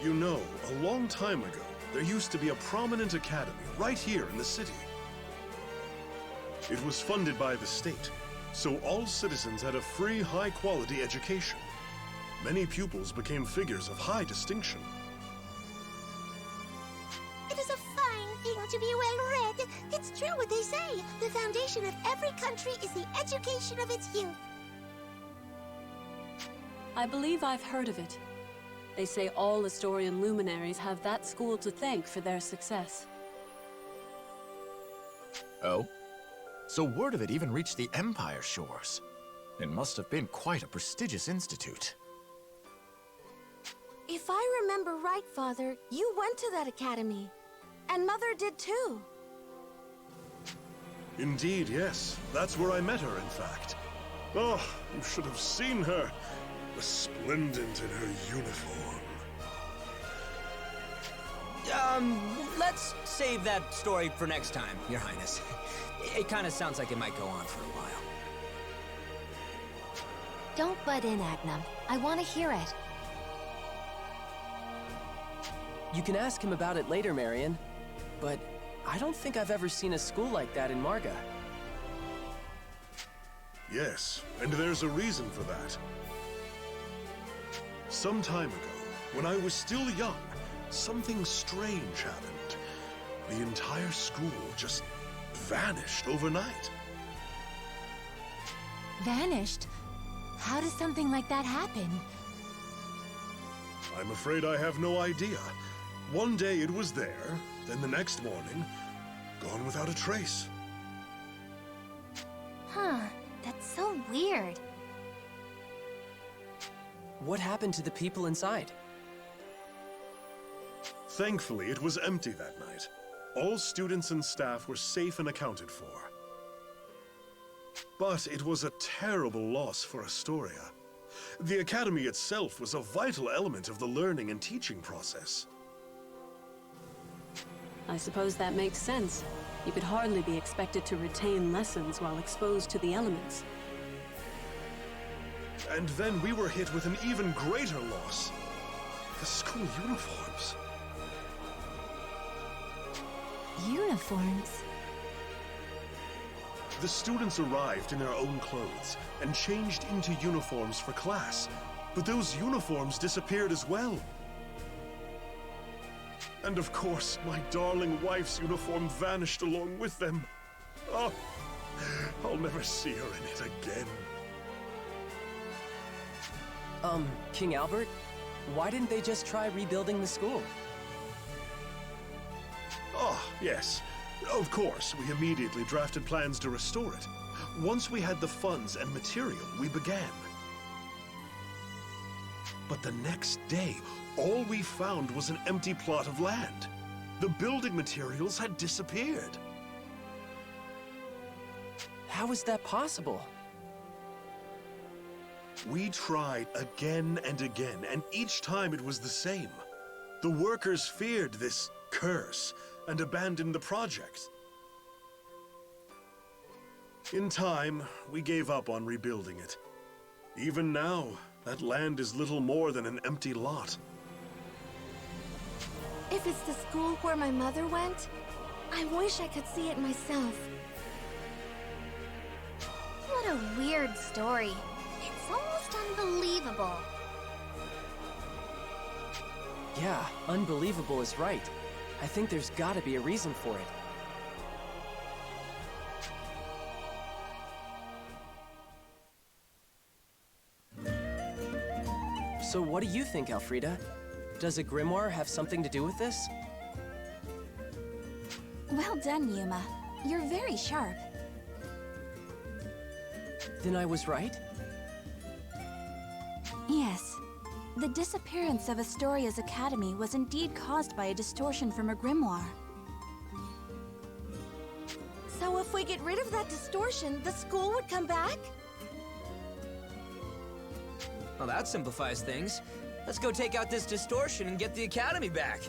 You know, a long time ago, there used to be a prominent academy right here in the city. It was funded by the state, so all citizens had a free, high-quality education. Many pupils became figures of high distinction. It is a fine thing to be well-read. It's true what they say. The foundation of every country is the education of its youth. I believe I've heard of it. They say all Astorian luminaries have that school to thank for their success. Oh? So word of it even reached the Empire shores. It must have been quite a prestigious institute. If I remember right, Father, you went to that academy. And Mother did too. Indeed, yes. That's where I met her, in fact. Oh, you should have seen her. Resplendent in her uniform. Let's save that story for next time, Your Highness. It kind of sounds like it might go on for a while. Don't butt in, Agnum. I want to hear it. You can ask him about it later, Marion. But I don't think I've ever seen a school like that in Marga. Yes, and there's a reason for that. Some time ago, when I was still young, something strange happened. The entire school just vanished overnight. Vanished? How does something like that happen? I'm afraid I have no idea. One day it was there, then the next morning, gone without a trace. Huh, that's so weird. What happened to the people inside? Thankfully, it was empty that night. All students and staff were safe and accounted for. But it was a terrible loss for Astoria. The academy itself was a vital element of the learning and teaching process. I suppose that makes sense. You could hardly be expected to retain lessons while exposed to the elements. And then we were hit with an even greater loss. The school uniforms. Uniforms? The students arrived in their own clothes and changed into uniforms for class. But those uniforms disappeared as well. And of course, my darling wife's uniform vanished along with them. Oh, I'll never see her in it again. King Albert? Why didn't they just try rebuilding the school? Oh, yes. Of course, we immediately drafted plans to restore it. Once we had the funds and material, we began. But the next day, all we found was an empty plot of land. The building materials had disappeared. How is that possible? We tried again and again, and each time it was the same. The workers feared this curse and abandoned the project. In time, we gave up on rebuilding it. Even now, that land is little more than an empty lot. If it's the school where my mother went, I wish I could see it myself. What a weird story. It's almost unbelievable. Yeah, unbelievable is right. I think there's gotta be a reason for it. So what do you think, Elfrida? Does a grimoire have something to do with this? Well done, Yuma. You're very sharp. Then I was right? Yes. The disappearance of Astoria's academy was indeed caused by a distortion from a grimoire. So if we get rid of that distortion, the school would come back? Well, that simplifies things. Let's go take out this distortion and get the academy back.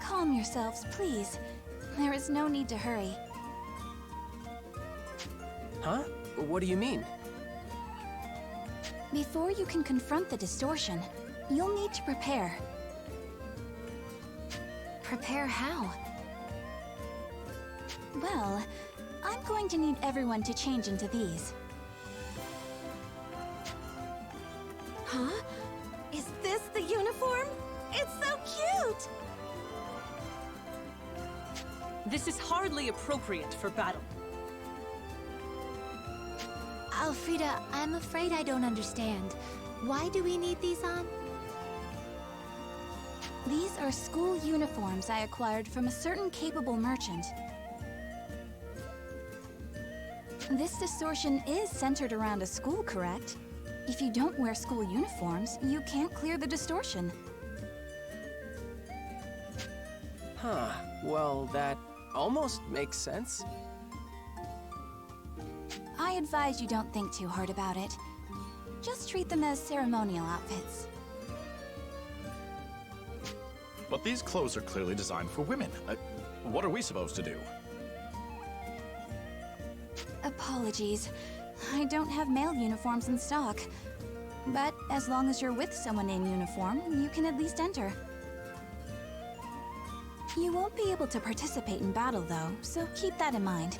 Calm yourselves, please. There is no need to hurry. Huh? What do you mean? Before you can confront the distortion, you'll need to prepare. Prepare how? Well, I'm going to need everyone to change into these. Huh? Is this the uniform? It's so cute! This is hardly appropriate for battle. Elfrida, I'm afraid I don't understand. Why do we need these on? These are school uniforms I acquired from a certain capable merchant. This distortion is centered around a school, correct? If you don't wear school uniforms, you can't clear the distortion. Huh. Well, that almost makes sense. I advise you don't think too hard about it. Just treat them as ceremonial outfits. But these clothes are clearly designed for women. What are we supposed to do? Apologies. I don't have male uniforms in stock. But as long as you're with someone in uniform, you can at least enter. You won't be able to participate in battle, though, so keep that in mind.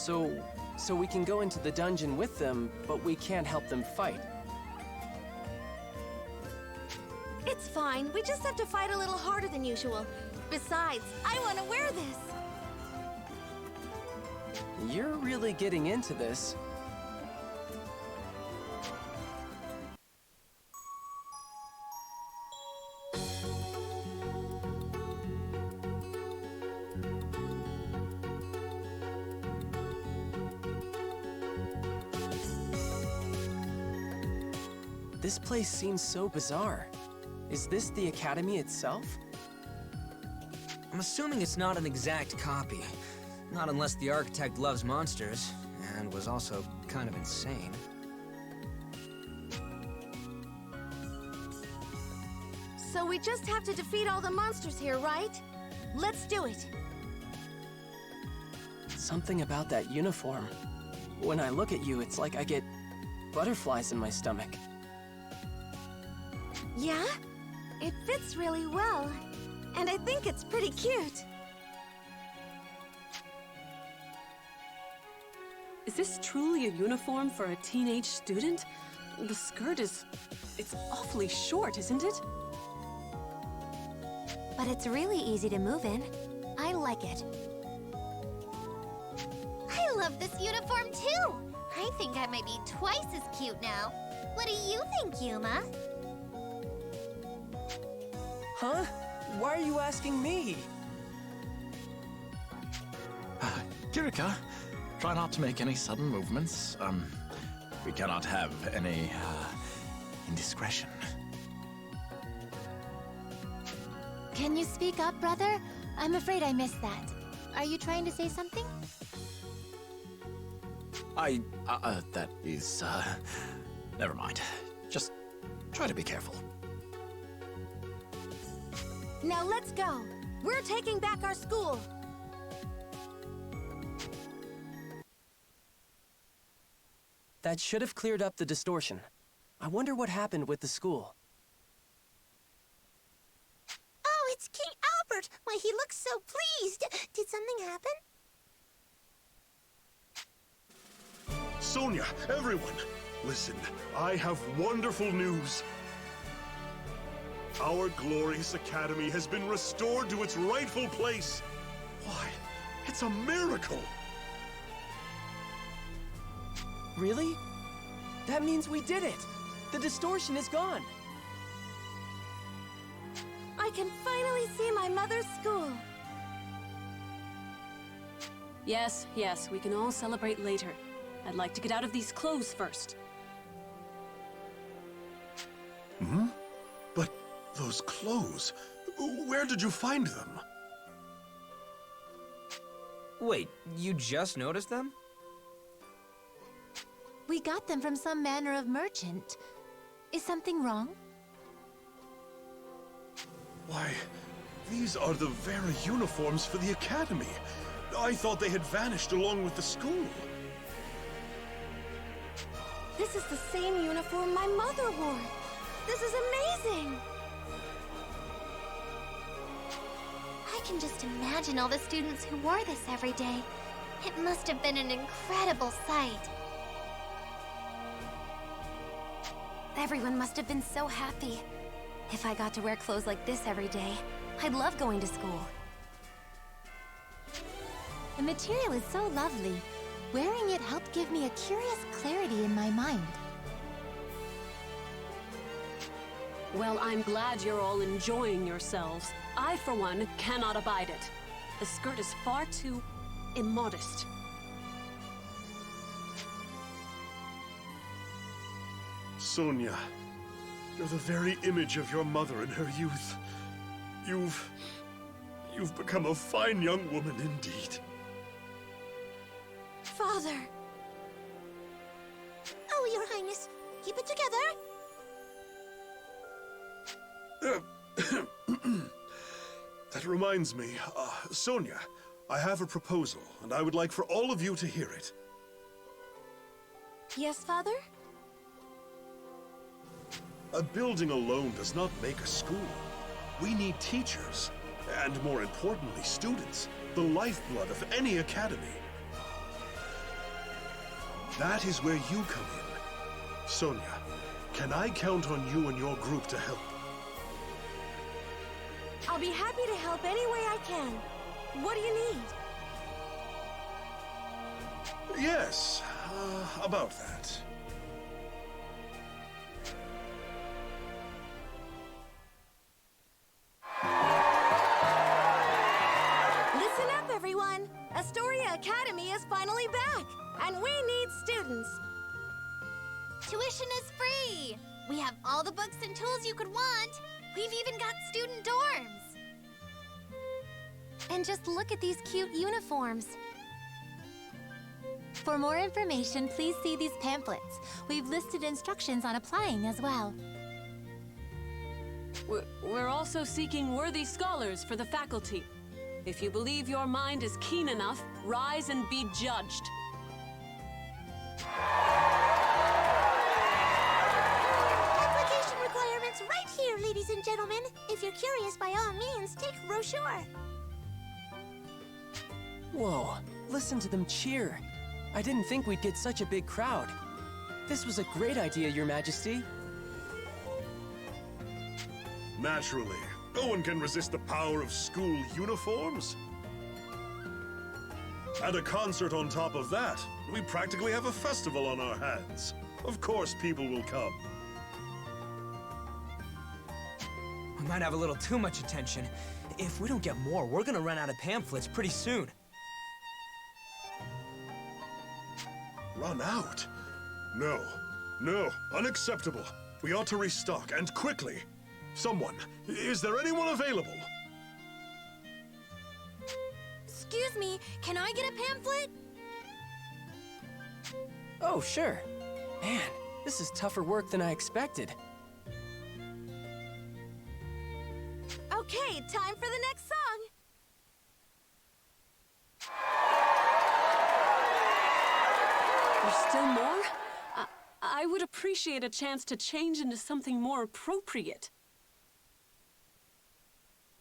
So we can go into the dungeon with them, but we can't help them fight. It's fine. We just have to fight a little harder than usual. Besides, I want to wear this. You're really getting into this. This place seems so bizarre. Is this the academy itself? I'm assuming it's not an exact copy. Not unless the architect loves monsters, and was also kind of insane. So we just have to defeat all the monsters here, right? Let's do it. Something about that uniform. When I look at you, it's like I get butterflies in my stomach. Yeah? It fits really well. And I think it's pretty cute. Is this truly a uniform for a teenage student? The skirt it's awfully short, isn't it? But it's really easy to move in. I like it. I love this uniform too! I think I might be twice as cute now. What do you think, Yuma? Huh? Why are you asking me? Kirika, try not to make any sudden movements. We cannot have any, indiscretion. Can you speak up, brother? I'm afraid I missed that. Are you trying to say something? That is, never mind. Just try to be careful. Now let's go. We're taking back our school. That should have cleared up the distortion. I wonder what happened with the school. Oh, it's King Albert. Why, he looks so pleased. Did something happen? Sonia, everyone, listen. I have wonderful news. Our glorious academy has been restored to its rightful place. Why, it's a miracle! Really? That means we did it! The distortion is gone! I can finally see my mother's school. Yes, we can all celebrate later. I'd like to get out of these clothes first. But those clothes, where did you find them? Wait, you just noticed them? We got them from some manner of merchant. Is something wrong? Why, these are the very uniforms for the academy. I thought they had vanished along with the school. This is the same uniform my mother wore. This is amazing! I can just imagine all the students who wore this every day. It must have been an incredible sight. Everyone must have been so happy. If I got to wear clothes like this every day, I'd love going to school. The material is so lovely. Wearing it helped give me a curious clarity in my mind. Well, I'm glad you're all enjoying yourselves. I, for one, cannot abide it. The skirt is far too immodest. Sonia, you're the very image of your mother in her youth. You've become a fine young woman indeed. Father! Oh, Your Highness, keep it together. That reminds me, Sonia, I have a proposal, and I would like for all of you to hear it. Yes, Father? A building alone does not make a school. We need teachers, and more importantly, students, the lifeblood of any academy. That is where you come in. Sonia, can I count on you and your group to help? I'll be happy to help any way I can. What do you need? Yes, about that. Listen up, everyone! Astoria Academy is finally back, and we need students. Tuition is free! We have all the books and tools you could want. We've even got student dorms. And just look at these cute uniforms. For more information, please see these pamphlets. We've listed instructions on applying as well. We're also seeking worthy scholars for the faculty. If you believe your mind is keen enough, rise and be judged. Application requirements right here, ladies and gentlemen. If you're curious, by all means, take a brochure. Whoa, listen to them cheer. I didn't think we'd get such a big crowd. This was a great idea, Your Majesty. Naturally, no one can resist the power of school uniforms. And a concert on top of that. We practically have a festival on our hands. Of course people will come. We might have a little too much attention. If we don't get more, we're gonna run out of pamphlets pretty soon. Run out? No. No. Unacceptable. We ought to restock, and quickly. Someone. Is there anyone available? Excuse me, can I get a pamphlet? Oh, sure. Man, this is tougher work than I expected. Okay, time for the next song. There's still more? I would appreciate a chance to change into something more appropriate.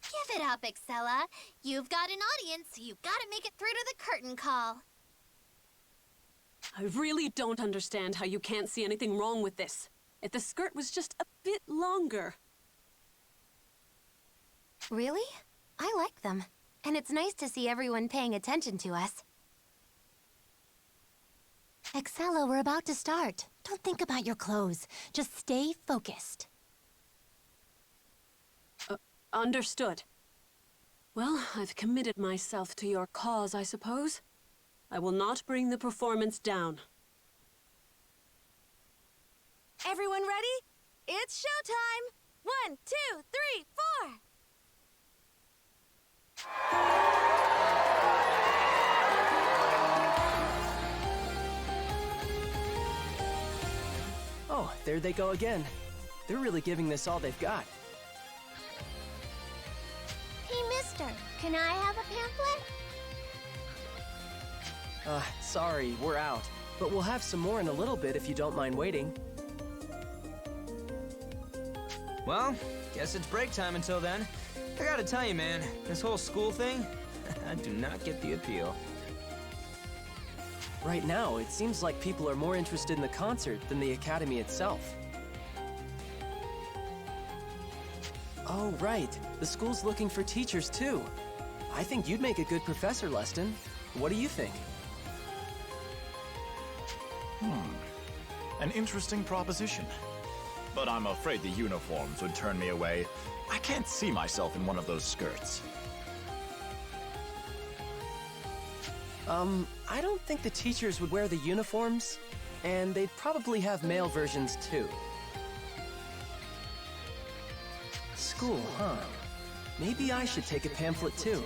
Give it up, Excella. You've got an audience, so you've got to make it through to the curtain call. I really don't understand how you can't see anything wrong with this. If the skirt was just a bit longer. Really? I like them. And it's nice to see everyone paying attention to us. Excella, we're about to start. Don't think about your clothes. Just stay focused. Understood. Well, I've committed myself to your cause, I suppose. I will not bring the performance down. Everyone ready? It's showtime! 1, 2, 3, 4! Oh, there they go again. They're really giving this all they've got. Hey, mister, can I have a pamphlet? Sorry, we're out. but we'll have some more in a little bit if you don't mind waiting. Well, guess it's break time until then. I gotta tell you, man, this whole school thing, I do not get the appeal. Right now, it seems like people are more interested in the concert than the academy itself. Oh, right. The school's looking for teachers, too. I think you'd make a good professor, Leston. What do you think? An interesting proposition. But I'm afraid the uniforms would turn me away. I can't see myself in one of those skirts. I don't think the teachers would wear the uniforms, and they'd probably have male versions, too. School, huh? Maybe I should take a pamphlet, too.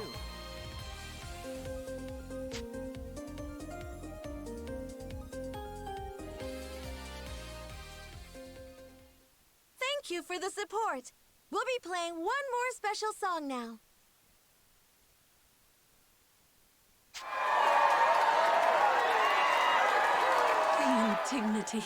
Thank you for the support. We'll be playing one more special song now. The indignity.